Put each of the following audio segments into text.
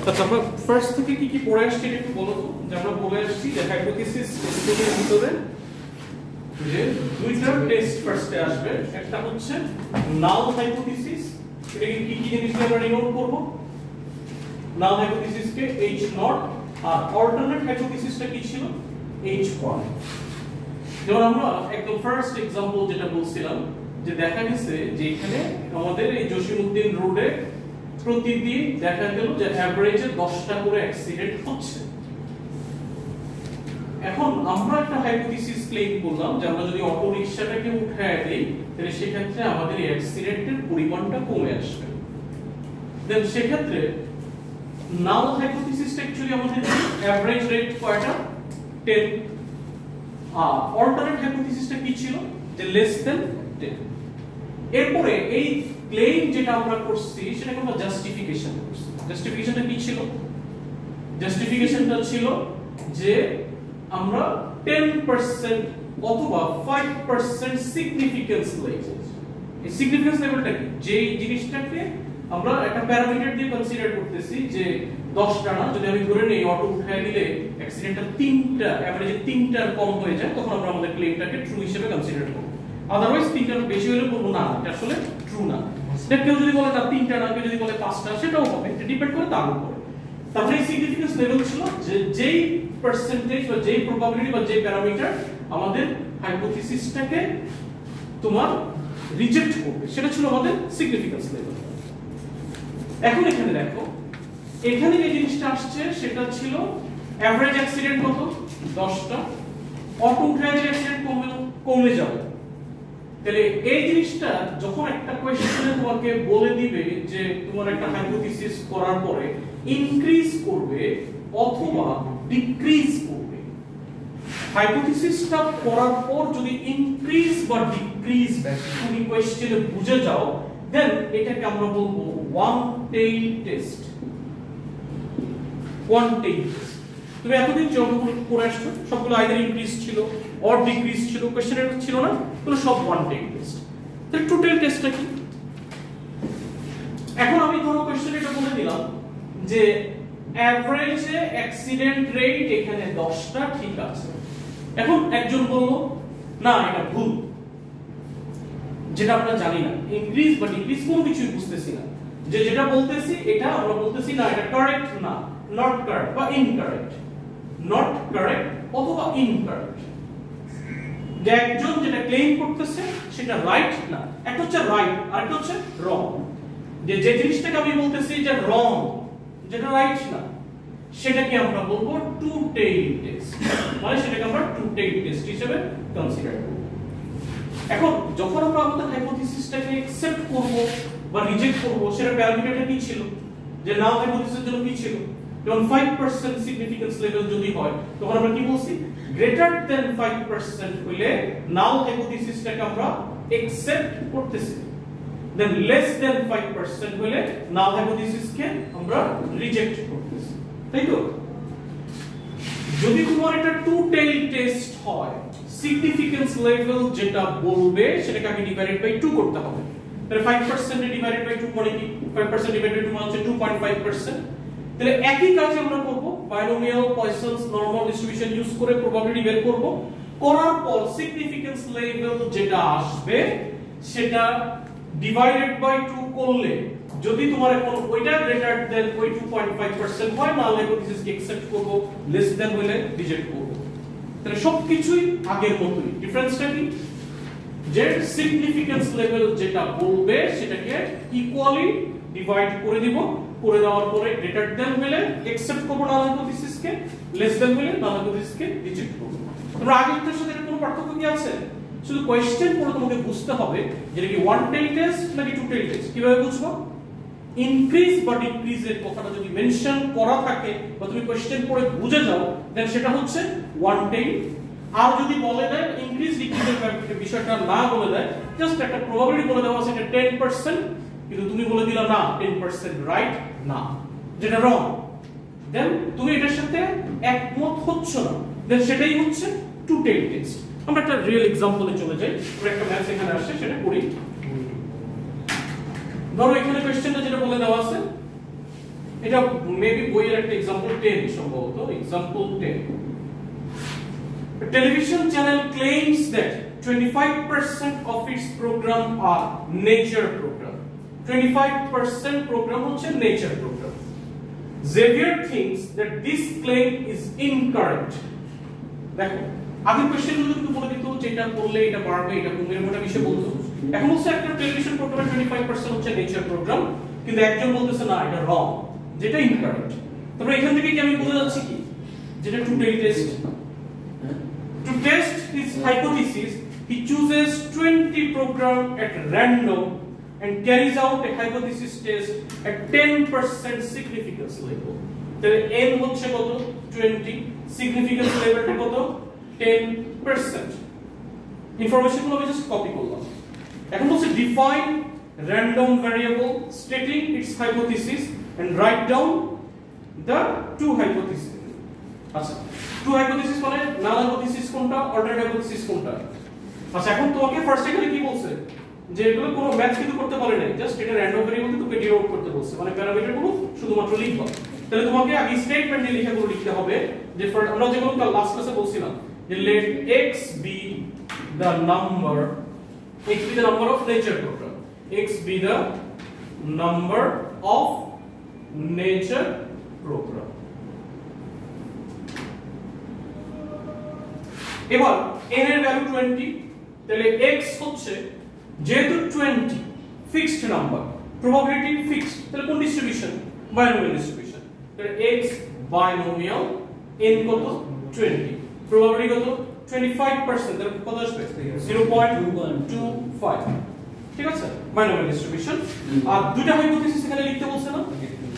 আচ্ছা আমরা ফার্স্ট থেকে কি পড়ে আসছি এটা একটু বলো তো। যে আমরা বলে আসছি যে হাইপোথিসিস টেস্টিংয়ের ভিতরে যে দুইটা টেস্ট ফার্স্টে আসবে, একটা হচ্ছে নাল হাইপোথিসিস, এটাকে কি জিনিস দিয়ে আমরা ডিনোট করব, নাল হাইপোথিসিসকে H0 আর অল্টারনেট হাইপোথিসিসটা কি ছিল H1। যেমন আমরা একদম ফার্স্ট एग्जांपल যেটা বলছিলাম যে দেখা গেছে যে এখানে আমাদের এই জসিমউদ্দিন রোডে প্রতিদিন দেখা গেল যে এভারেজে 10টা করে অ্যাক্সিডেন্ট হচ্ছে। এখন আমরা একটা হাইপোথিসিস ক্লেম করলাম যে আমরা যদি অটো রিকশাটাকে উঠায় দেই তাহলে সেক্ষেত্রে আমাদের এই অ্যাক্সিডেন্টের পরিমাণটা কমে আসবে। দেন সেক্ষেত্রে নাল হাইপোথিসিসটা অ্যাকচুয়ালি আমাদের এভারেজ রেট কয়টা 10, আর অল্টারনেট হাইপোথিসিসটা কি ছিল যে লেস দেন 10। এরপরে এই ক্লেম যেটা আমরা করছি সেটাকে আমরা জাস্টিফিকেশন করছি। জাস্টিফিকেশনটা কি ছিল? জাস্টিফিকেশনটা ছিল যে আমরা 10% অথবা 5% সিগনিফিকেন্স লেভেল। এই সিগনিফিকেন্স লেভেলটা কি? যে জিনিসটাকে আমরা একটা প্যারামিটার দিয়ে কনসিডার করতেছি যে 10টা না, যদি আমি ধরে নেই অটো উঠায় দিলে অ্যাক্সিডেন্টটা 3টা এভারেজে 3টার কম হয়ে যায়, তখন আমরা আমাদের ক্লেমটাকে ট্রু হিসেবে কনসিডার করব। আদারওয়াইজ 3টার বেশি হলে বলবো না এটা আসলে ট্রু না। সেটা কেউ যদি বলে না 3টা না, কেউ যদি বলে 5টা, সেটাও হবে, এটা ডিপেন্ড করে তার উপরে। তারপরে সিগনিফিকেন্স লেভেল ছিল যে যেই পার্সেন্টেজ বা যেই প্রবাবিলিটি বা যেই প্যারামিটার আমাদের হাইপোথিসিসটাকে তোমার রিজেক্ট করবে সেটা ছিল আমাদের সিগনিফিকেন্স লেভেল। এখন এখানে দেখো এখানে যে জিনিসটা আসছে সেটা ছিল এভারেজ অ্যাক্সিডেন্ট কত 10টা, অটো উঠায় দিলে অ্যাক্সিডেন্ট কমে যাবে। তাহলে এই জিনিসটা যখন একটা কোশ্চেনে তোমাকে বলে দিবে যে তোমার একটা হাইপোথিসিস করার পরে ইনক্রিজ করবে অথবা ডিক্রিজ করবে, হাইপোথিসিসটা করার পর যদি ইনক্রিজ বা ডিক্রিজ তুমি কোশ্চেনে বুঝে যাও দেন এটাকে আমরা বলবো one tail test. One tail test তুমি এতদিন যতগুলো করে আসছো সবগুলো আইদার ইনক্রিজ ছিল অর ডিক্রিজ ছিল, কোশ্চেনের ছিল না, এগুলো সব ওয়ান টেইল টেস্ট। তাহলে টু টেইল টেস্টটা কি? এখন আমি ধরো কোশ্চেনে এটা বলে দিলাম যে এভারেজে অ্যাক্সিডেন্ট রেট এখানে 10টা, ঠিক আছে। এখন একজন বলল না এটা ভুল, যেটা আমরা জানি না, ইনক্রিজ বা ডিক্রিজ কোনো কিছুই বুঝতেছি না, যে যেটা বলতেছি এটা আমরা বলতেছি না এটা কারেক্ট না, নট কারেক্ট বা ইনকারেক্ট, নট কারেক্ট অথবা ইনকারেক্ট। যে একজন যেটা ক্লেম করতেছে সেটা রাইট না, একটা হচ্ছে রাইট আর একটা হচ্ছে রং। যে যে জিনিসটাকে আমি বলতেছি যে রং, যেটা রাইট না, সেটাকে আমরা বলবো টু টেইল টেস্ট, মানে সেটাকে আমরা টু টেইল টেস্ট হিসেবে কনসিডার করব। এখন যখন আমরা আমাদের হাইপোথিসিসটাকে অ্যাকসেপ্ট করব বা রিজেক্ট করব সেটা প্যারামিটারটা কি ছিল, যে নাল হাইপোথিসিসের জন্য কি ছিল, যখন 5% সিগনিফিকেন্স লেভেল যদি হয় তখন আমরা কি বলছি গ্রেটার দ্যান 5% হইলে নাল হাইপোথিসিসটাকে আমরা অ্যাকসেপ্ট করতেছি, দেন লেস দ্যান 5% হইলে নাল হাইপোথিসিসকে আমরা রিজেক্ট করতেছি, তাই তো? যদি তোমার এটা টু টেইল টেস্ট হয় সিগনিফিকেন্স লেভেল যেটা বলবে সেটাকে আমি ডিভাইডেড বাই 2 করতে হবে। তাহলে 5% ডিভাইডেড বাই 2 মানে কি? 5% ডিভাইডেড বাই 2 মানে হচ্ছে 2.5%। তাহলে একই কাজ আমরা করব, বাইনোমিয়াল পয়সনস নরমাল ডিস্ট্রিবিউশন ইউজ করে প্রবাবিলিটি বের করব, করার পর সিগনিফিকেন্স লেভেল যেটা আসবে সেটা ডিভাইডেড বাই 2 করলে যদি তোমার এখন ওইটা গ্রেটার দেন ওই 2.5% হয় না হাইপোথিসিসকে অ্যাকসেপ্ট করব, লেস দেন হলে রিজেক্ট করব। তাহলে সবকিছুই আগের মতই, ডিফারেন্সটা কি? যে সিগনিফিকেন্স লেভেল যেটা বলবে সেটাকে ইকুয়ালি ডিভাইড করে দিব, করে দেওয়ার পরে গ্রেটার দেন হলে অ্যাকসেপ্ট করব নাল হাইপোথিসিসকে, লেস দেন হলে নাল হাইপোথিসিসকে রিজেক্ট করব। তোমরা আগেরটার সাথে কোনো পার্থক্য কি আছে? শুধু কোশ্চেন পড়ে তোমাকে বুঝতে হবে যেটা কি ওয়ান টেইল টেস্ট নাকি টু টেইল টেস্ট। কিভাবে বুঝবো? ইনক্রিজ বা ডিক্রিজের কথাটা যদি মেনশন করা থাকে বা তুমি কোশ্চেন পড়ে বুঝে যাও দেন সেটা হচ্ছে ওয়ান টেইল। আর যদি বলে দেয় ইনক্রিজ ডিক্রিজের বিষয়টা না বলে দেয়, জাস্ট একটা প্রবাবিলিটি বলে দেওয়া আছে এটা 10%, কিন্তু তুমি বলে দিলা না 10% রাইট না, যেটা রং, দেন তুমি এটার সাথে একমত হচ্ছ না, দেন সেটাই হচ্ছে টু টেইল টেস্ট। আমরা একটা রিয়েল एग्जांपले চলে যাই, আমরা একটা ম্যাথস এখানে আসছে সেটা করি। ধরো এখানে কোশ্চেনটা যেটা বলে দেওয়া আছে এটা মেবি বইয়ের একটা एग्जांपल 10 সম্ভবত example 10 A television channel claims that 25% of its program are nature program 25% program হচ্ছে nature program Xavier thinks that this claim is incorrect দেখো আগের কোশ্চেনগুলো কিন্তু বলে দিত যেটা করলে এটা বাড়বে এটা কমবে এরকম বিষয় বলতো এখন হচ্ছে একটা টেলিভিশন প্রোগ্রামে 25% হচ্ছে নেচার প্রোগ্রাম কিন্তু একজন বলতেছে না এটা রং যেটা ইনকারেক্ট তারপর এখান থেকে কি আমি বুঝে যাচ্ছি কি যেটা to tell test to test his hypothesis he chooses 20 program at random and carries out a hypothesis test at 10% significance level তাহলে n হচ্ছে কত 20 significance levelটা কত 10% ইনফরমেশন গুলো আমি জাস্ট কপি করলাম এখন বলছে define random variable stating its hypothesis and write down the two hypotheses আচ্ছা two hypothesis মানে null hypothesis কোনটা alternate hypothesis কোনটা আচ্ছা এখন তোমাকে ফার্স্ট এখানে কি বলছে যে এগুলো কোনো ম্যাথ কিন্তু করতে বলে নাই জাস্ট এটা র‍্যান্ডম ভেরিয়েবল থেকে ডিনোট করতে বলছে মানে প্যারামিটার গুলো শুধুমাত্র লিখবা তাহলে তোমাকে আগে স্টেটমেন্ট দিয়ে লেখাগুলো লিখতে হবে যে আমরা যেগুলো লাস্ট ক্লাসে বলছিলাম যে let x be the number of nature program x be the number of nature program এবার n এর ভ্যালু 20 তাহলে x হচ্ছে যেহেতু 20 ফিক্সড নাম্বার প্রবাবিলিটি ফিক্সড তাহলে কোন ডিস্ট্রিবিউশন বাইনোমিয়াল ডিস্ট্রিবিউশন তাহলে x বাইনোমিয়াল n কত 20 প্রবাবিলিটি কত 25% তাহলে কত আসবে 0.25 ঠিক আছে বাইনোমিয়াল ডিস্ট্রিবিউশন আর দুটো হাইপোথিসিস এখানে লিখতে বলছে না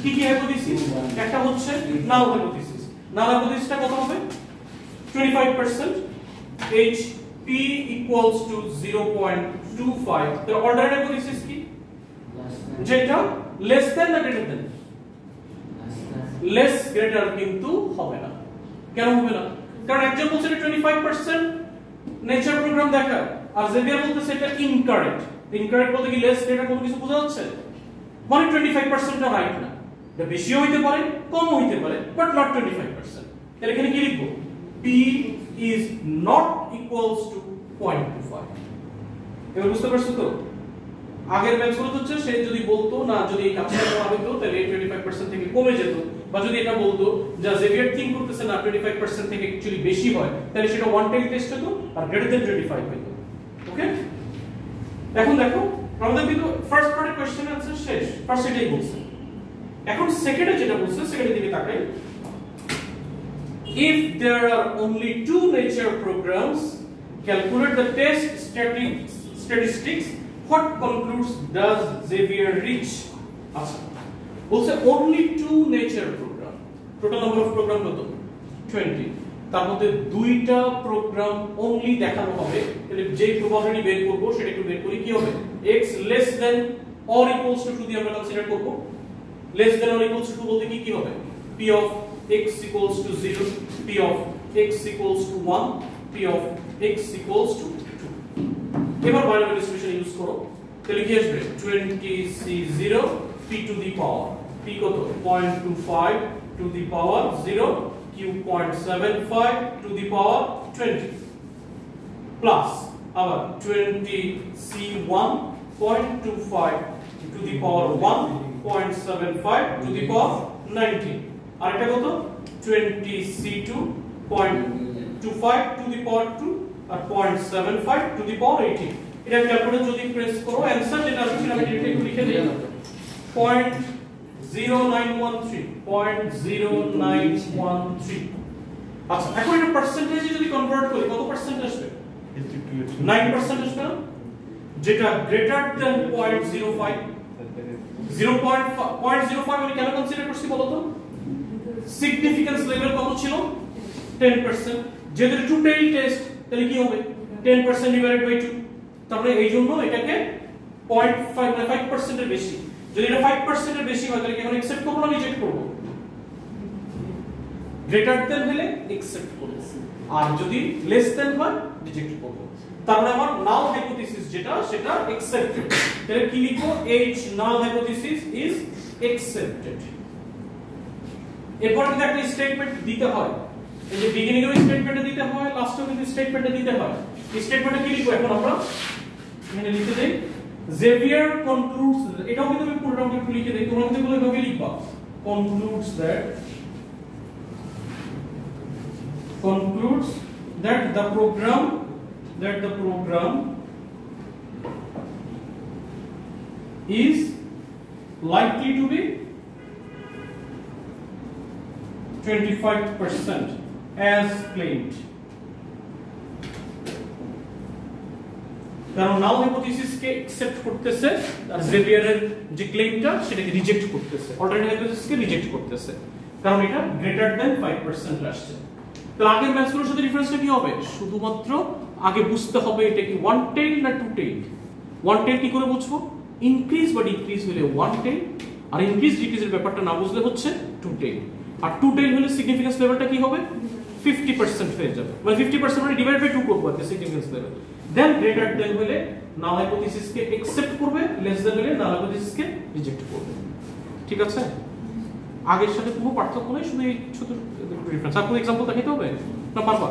কি কি হাইপোথিসিস একটা হচ্ছে নাল হাইপোথিসিস নাল হাইপোথিসিসটা কত হবে 25% h p equals to 0.25 the alternate hypothesis কি যেটা less than না greater than less greater কিন্তু হবে না কেন হবে না কারণ একজন বলছে 25% নেচার প্রোগ্রাম দেখায় আর জেভিয়ার বলতেছে এটা ইনকারেক্ট ইনকারেক্ট বলতে কি less greater কোনো কিছু বোঝা যাচ্ছে মানে 25% টা রাইট না এটা বেশিও হইতে পারে কমও হইতে পারে বাট নট 25% তাহলে এখানে কি লিখব p is not equals to 0.25 এবার বুঝতে পারছো তো আগের ম্যাথগুলো হচ্ছে সে যদি বলতো না যদি এই কাজটা করা হতো তাহলে 25% থেকে কমে যেত বা যদি এটা বলতো যে জেভিয়ার থিং করতেছে না 25% থেকে অ্যাকচুয়ালি বেশি হয় তাহলে সেটা ওয়ান টেল টেস্ট হতো আর গ্রেটার দ্যান 25 হতো ওকে এখন দেখো আমাদের কিন্তু ফার্স্ট পার্টের কোশ্চেন আনসার শেষ ফার্স্ট এটাই বলছে এখন সেকেন্ডে যেটা বলছে সেকেন্ডের দিকে তাকাই If there are only two nature programs, calculate the test statistics. What conclusions does Xavier reach? Achha. Also, only two nature program. Total number of program কত? 20. তার মধ্যে দুইটা প্রোগ্রাম only দেখানো হবে। তাহলে যে প্রবাবিলিটি বের করব সেটা একটু বের করি কি হবে? x less than or equals to 2 দিয়ে আমরা কনসিডার করব। Less than or equals to 2 বলতে কি হবে? p of x equals to 0 p of x equals to 1 p of x equals to 2 এবার বাইনারি ডিস্ট্রিবিউশন ইউজ করো তাহলে কি আসবে 20c0 p to the power p কত 0.25 to the power 0 q 0.75 to the power 20 plus আবার 20c1 0.25 to the power 1 0.75 to the power 19 আর এটা কত 20c2 0.25 to the power 2 R 0.75 to the power 18 এটা calculator যদি প্রেস করো answer যেটা আসবে আমি ডিরেক্টলি একটু লিখে দেই 0.0913 আচ্ছা এখন এটা পার্সেন্টেজে যদি কনভার্ট করি কত পার্সেন্ট আসবে 9% আসবে না যেটা গ্রেটার দ্যান 0.05 0.05 আমি কেন কনসিডার করছি বলো তো সিগনিফিকেন্স লেভেল কত ছিল 10% যেহেতু টু টেল টেস্ট তাহলে কি হবে 10% ডিভাইডেড বাই 2 তারপরে এইজন্য এটাকে 0.5 মানে 5% এর বেশি যদি এটা 5% এর বেশি হয় তাহলে কি এখন অ্যাকসেপ্ট করব না রিজেক্ট করব গ্রেটার দ্যান হলে অ্যাকসেপ্ট করব আর যদি লেস দ্যান হয় রিজেক্ট করব তারপরে আমার নাল হাইপোথিসিস যেটা সেটা অ্যাকসেপ্টেড তাহলে কি লিখব h null hypothesis is accepted এরপর কিন্তু একটা স্টেটমেন্ট দিতে হয়, এই যে বিগিনিং এর স্টেটমেন্টে দিতে হয়, লাস্টেও কিন্তু স্টেটমেন্টে দিতে হয়। স্টেটমেন্টে কি লিখবো এখন আমরা এখানে লিখে দেই জেভিয়ার কনক্লুডস, এটাও কিন্তু আমি পুরোটা একটু লিখে দেই, তোমরা কিন্তু এভাবে লিখবা concludes that the program is likely to be 25% as claimed. কারণ নাল হাইপোথিসিস কে একসেপ্ট করতেছে আর জেভিয়ারের যে ক্লেমটা সেটাকে রিজেক্ট করতেছে, অল্টারনেটিভ হাইপোথিসিস কে রিজেক্ট করতেছে, কারণ এটা গ্রেটার দ্যান 5% আসছে। তো আগের ম্যাথসগুলোর সাথে ডিফারেন্সটা কি হবে? শুধুমাত্র আগে বুঝতে হবে এটা কি ওয়ান টেইল না টু টেইল। ওয়ান টেইল কি করে বুঝবো? ইনক্রিজ বা ডিক্রিজ হলে ওয়ান টেইল, আর ইনক্রিজ ডিক্রিজের ব্যাপারটা না বুঝলে হচ্ছে টু টেইল। আর টু টেইল হলে সিগনিফিকেন্স লেভেলটা কি হবে? 50% হয়ে যাবে, মানে 50% মানে ডিভাইড বাই 2 করব আর কি সিগনিফিকেন্স লেভেল। দেন গ্রেটার দেন হলে নাল হাইপোথিসিস কে একসেপ্ট করবে, লেস দেন হলে নাল হাইপোথিসিস কে রিজেক্ট করবে। ঠিক আছে? আগের সাথে কোনো পার্থক্য নেই, শুধু এই ছোট ডিফারেন্স। আর কোনো एग्जांपल দেখাইতে হবে না? পারবা?